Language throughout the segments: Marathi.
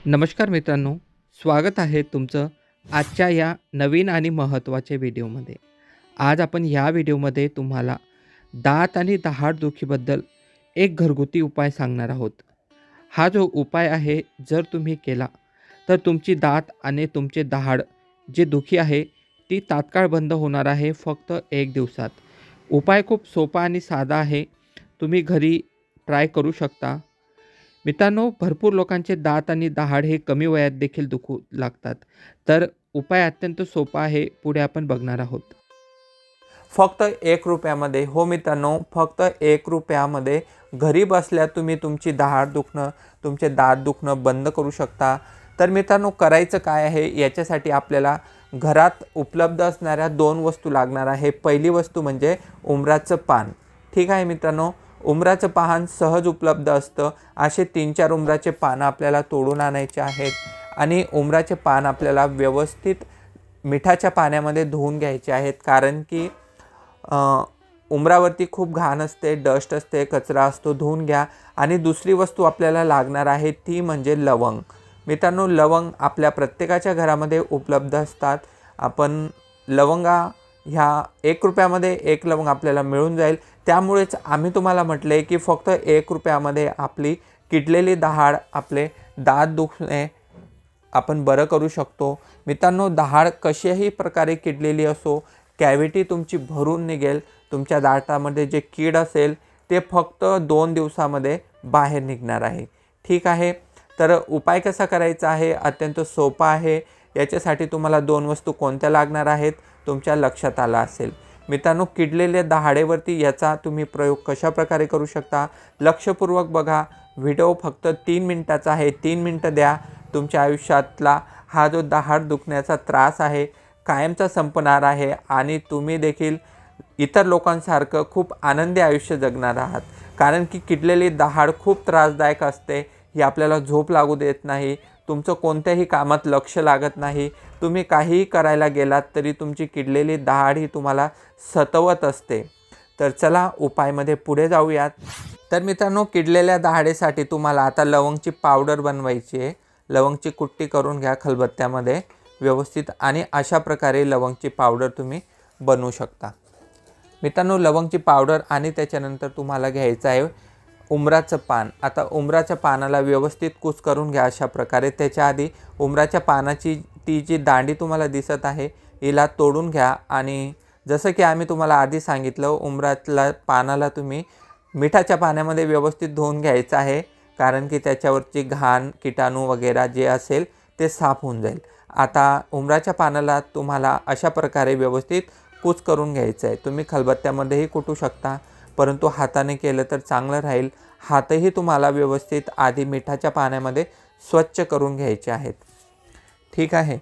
नमस्कार मित्रांनो, स्वागत आहे तुमचं आजच्या या नवीन आणि महत्त्वाच्या व्हिडिओमध्ये. आज आपण ह्या व्हिडिओमध्ये तुम्हाला दात आणि दहाड दुखीबद्दल एक घरगुती उपाय सांगणार आहोत. हा जो उपाय आहे, जर तुम्ही केला तर तुमची दात आणि तुमचे दहाड जे दुखी आहे ती तात्काळ बंद होणार आहे फक्त 1 दिवसात. उपाय खूप सोपा आणि साधा आहे. तुम्ही घरी ट्राय करू शकता. मित्रांनो, भरपूर लोकांचे दात आणि दहाड हे कमी वयात देखील दुखू लागतात. तर उपाय अत्यंत सोपा आहे. पुढे आपण बघणार आहोत. फक्त ₹1 हो मित्रांनो, फक्त ₹1 घरी बसल्या तुम्ही तुमची दहाड दुखणं, तुमचे दात दुखणं बंद करू शकता. तर मित्रांनो, करायचं काय आहे, याच्यासाठी आपल्याला घरात उपलब्ध असणाऱ्या 2 वस्तू लागणार आहे. पहिली वस्तू म्हणजे उंबराचं पान. ठीक आहे मित्रांनो, उंबराचं पान सहज उपलब्ध असतं. असे 3-4 उंबराचे पानं आपल्याला तोडून आणायचे आहेत आणि उंबराचे पान आपल्याला व्यवस्थित मिठाच्या पाण्यामध्ये धुवून घ्यायचे आहेत. कारण की उंबरावरती खूप घाण असते, डस्ट असते, कचरा असतो, धुवून घ्या. आणि दुसरी वस्तू आपल्याला लागणार आहे ती म्हणजे लवंग. मित्रांनो, लवंग आपल्या प्रत्येकाच्या घरामध्ये उपलब्ध असतात. आपण लवंगा ह्या ₹1 एक लवंग आपल्याला मिळून जाईल. त्यामुळेच आम्ही तुम्हाला म्हटले की फक्त ₹1 आपली किडलेली दहाड, आपले दात दुखणे आपण बरं करू शकतो. मित्रांनो, दहाड कशाही प्रकारे किडलेली असो, कॅव्हिटी तुमची भरून निघेल. तुमच्या दातामध्ये जे कीड असेल ते फक्त 2 दिवसामध्ये बाहेर निघणार आहे. ठीक आहे. तर उपाय कसा करायचा आहे, अत्यंत सोपा आहे. याच्यासाठी तुम्हाला 2 वस्तू कोणत्या लागणार आहेत तुमच्या लक्षात आला असेल. मित्रांनो, किडलेल्या दहाडेवरती याचा तुम्ही प्रयोग कशा प्रकारे करू शकता, लक्षपूर्वक बघा. व्हिडिओ फक्त 3 मिनिटाचा आहे. 3 मिनिटं द्या. तुमच्या आयुष्यातला हा जो दहाड दुखण्याचा त्रास आहे कायमचा संपणार आहे आणि तुम्ही देखील इतर लोकांसारखं खूप आनंदी आयुष्य जगणार आहात. कारण की किडलेली दहाड खूप त्रासदायक असते. ही आपल्याला झोप लागू देत नाही. तुमचं कोणत्याही कामात लक्ष लागत नाही. तुम्ही काहीही करायला गेलात तरी तुमची किडलेली दहाड ही तुम्हाला सतवत असते. तर चला उपायमध्ये पुढे जाऊयात. तर मित्रांनो, किडलेल्या दहाडेसाठी तुम्हाला आता लवंगची पावडर बनवायची आहे. लवंगची कुट्टी करून घ्या खलबत्त्यामध्ये व्यवस्थित आणि अशा प्रकारे लवंगची पावडर तुम्ही बनवू शकता. मित्रांनो, लवंगची पावडर आणि त्याच्यानंतर तुम्हाला घ्यायचं आहे उंबराचं पान. आता उंबराच्या पानाला व्यवस्थित कूच करून घ्या अशा प्रकारे. त्याच्या आधी उंबराच्या पानाची ती जी दांडी तुम्हाला दिसत आहे हिला तोडून घ्या. आणि जसं की आम्ही तुम्हाला आधी सांगितलं, उंबरातल्या पानाला तुम्ही मिठाच्या पाण्यामध्ये व्यवस्थित धुवून घ्यायचं आहे. कारण की त्याच्यावरची घाण, किटाणू वगैरे जे असेल ते साफ होऊन जाईल. आता उंबराच्या पानाला तुम्हाला अशा प्रकारे व्यवस्थित कूच करून घ्यायचं आहे. तुम्ही खलबत्त्यामध्येही कुटू शकता, परंतु हाताने केलं तर चांगलं राहील. हातही तुम्हाला व्यवस्थित आधी मिठाच्या पाण्यामध्ये स्वच्छ करून घ्यायचे आहेत. ठीक आहे.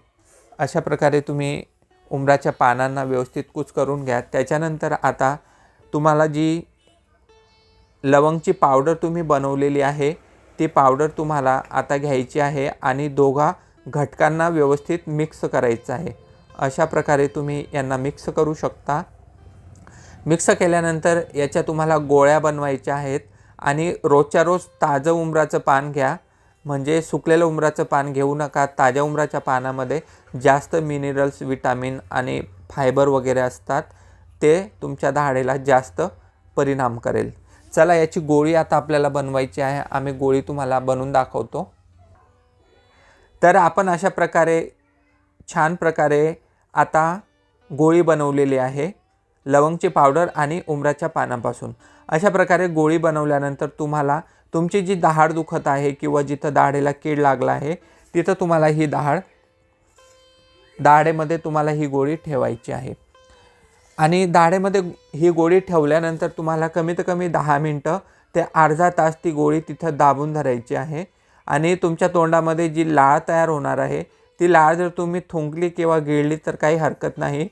अशा प्रकारे तुम्ही उंबराच्या पानांना व्यवस्थित कूच करून घ्या. त्याच्यानंतर आता तुम्हाला जी लवंगची पावडर तुम्ही बनवलेली आहे ती पावडर तुम्हाला आता घ्यायची आहे आणि दोघा घटकांना व्यवस्थित मिक्स करायचं आहे. अशा प्रकारे तुम्ही यांना मिक्स करू शकता. मिक्स केल्यानंतर याच्या तुम्हाला गोळ्या बनवायच्या आहेत आणि रोजच्या रोज ताजं उंबराचं पान घ्या. म्हणजे सुकलेलं उंबराचं पान घेऊ नका. ताज्या उंबराच्या पानामध्ये जास्त मिनरल्स, विटामिन आणि फायबर वगैरे असतात. ते तुमच्या दहाडेला जास्त परिणाम करेल. चला, याची गोळी आता आपल्याला बनवायची आहे. आम्ही गोळी तुम्हाला बनवून दाखवतो. तर आपण अशा प्रकारे छान प्रकारे आता गोळी बनवलेली आहे लवंगची पावडर आणि उंबराच्या पानापासून. अशा प्रकारे गोळी बनवल्यानंतर तुम्हाला तुमची जी दहाड दुखत आहे किंवा जिथं दहाडेला कीड लागला आहे तिथं तुम्हाला ही दहाडेमध्ये तुम्हाला ही गोळी ठेवायची आहे. आणि दहाडेमध्ये ही गोळी ठेवल्यानंतर तुम्हाला कमीत कमी 10 मिनटं ते अर्धा तास ती गोळी तिथं दाबून धरायची आहे. आणि तुमच्या तोंडामध्ये जी लाळ तयार होणार आहे ती लाळ जर तुम्ही थुंकली किंवा गिळली तर काही हरकत नाही.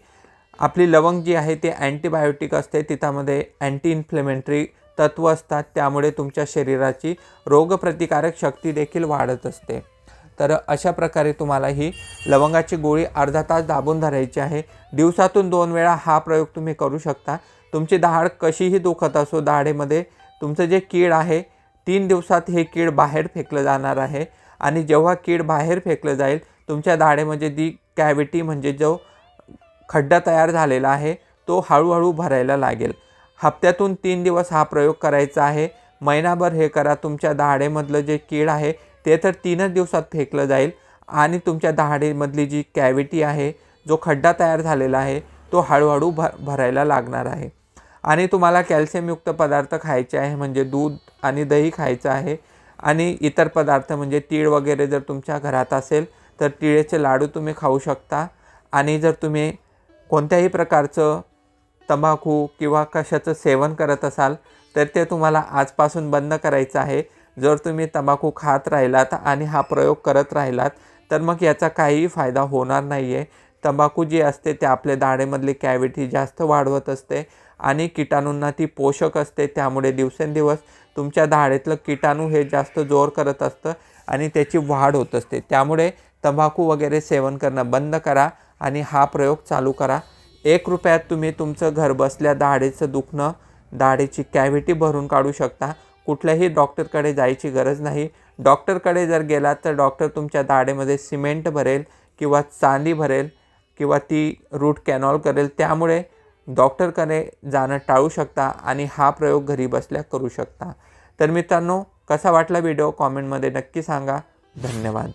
आपली लवंग जी आहे ती अँटीबायोटिक असते. तिच्यामध्ये अँटी इन्फ्लेमेटरी तत्व असतात. त्यामुळे तुमच्या शरीराची रोगप्रतिकारक शक्ती देखील वाढत असते. तर अशा प्रकारे तुम्हाला ही लवंगाची गोळी अर्धा तास दाबून धरायची आहे. दिवसातून 2 वेळा हा प्रयोग तुम्ही करू शकता. तुमची दहाड कशीही दुखत असो, दहाडेमध्ये तुमचं जे कीड आहे 3 दिवसात हे कीड बाहेर फेकलं जाणार आहे. आणि जेव्हा कीड बाहेर फेकलं जाईल तुमच्या दाढेमध्ये जी कॅव्हिटी म्हणजे जो खड्डा तयार झालेला आहे तो हळूहळू भरायला लागेल. हप्त्यातून 3 दिवस हा प्रयोग करायचा आहे. महिनाभर हे करा. तुमच्या दाढेमधलं जे कीड आहे ते तर 3च दिवसात फेकलं जाईल आणि तुमच्या दाढेमधली जी कॅव्हिटी आहे, जो खड्डा तयार झालेला आहे तो हळूहळू भरायला लागणार आहे. आणि तुम्हाला कॅल्शियमयुक्त पदार्थ खायचे आहे म्हणजे दूध आणि दही खायचं आहे. आणि इतर पदार्थ म्हणजे तीळ वगैरे जर तुमच्या घरात असेल तर तिळेचे लाडू तुम्ही खाऊ शकता. आणि जर तुम्ही कोणत्याही प्रकारचं तंबाखू किंवा कशाचं सेवन करत असाल तर ते तुम्हाला आजपासून बंद करायचं आहे. जर तुम्ही तंबाखू खात राहिलात आणि हा प्रयोग करत राहिलात तर मग याचा काहीही फायदा होणार नाही आहे. तंबाखू जी असते ते आपल्या दाढेमधली कॅव्हिटी जास्त वाढवत असते आणि किटाणूंना ती पोषक असते. त्यामुळे दिवसेंदिवस तुमच्या दाढेतलं किटाणू हे जास्त जोर करत असतं आणि त्याची वाढ होत असते. त्यामुळे तंबाखू वगैरे सेवन करणं बंद करा आणि हा प्रयोग चालू करा. 1 रुपयात तुम्ही तुमचं घर बसल्या दाढेचं दुखणं, दाढेची कॅव्हिटी भरून काढू शकता. कुठल्याही डॉक्टरकडे जायची गरज नाही. डॉक्टरकडे जर गेलात तर डॉक्टर तुमच्या दाढेमध्ये सिमेंट भरेल किंवा चांदी भरेल किंवा ती रूट कॅनॉल करेल. त्यामुळे डॉक्टरकडे जाणं टाळू शकता आणि हा प्रयोग घरी बसल्या करू शकता. तर मित्रांनो, कसा वाटला व्हिडिओ कॉमेंटमध्ये नक्की सांगा. धन्यवाद.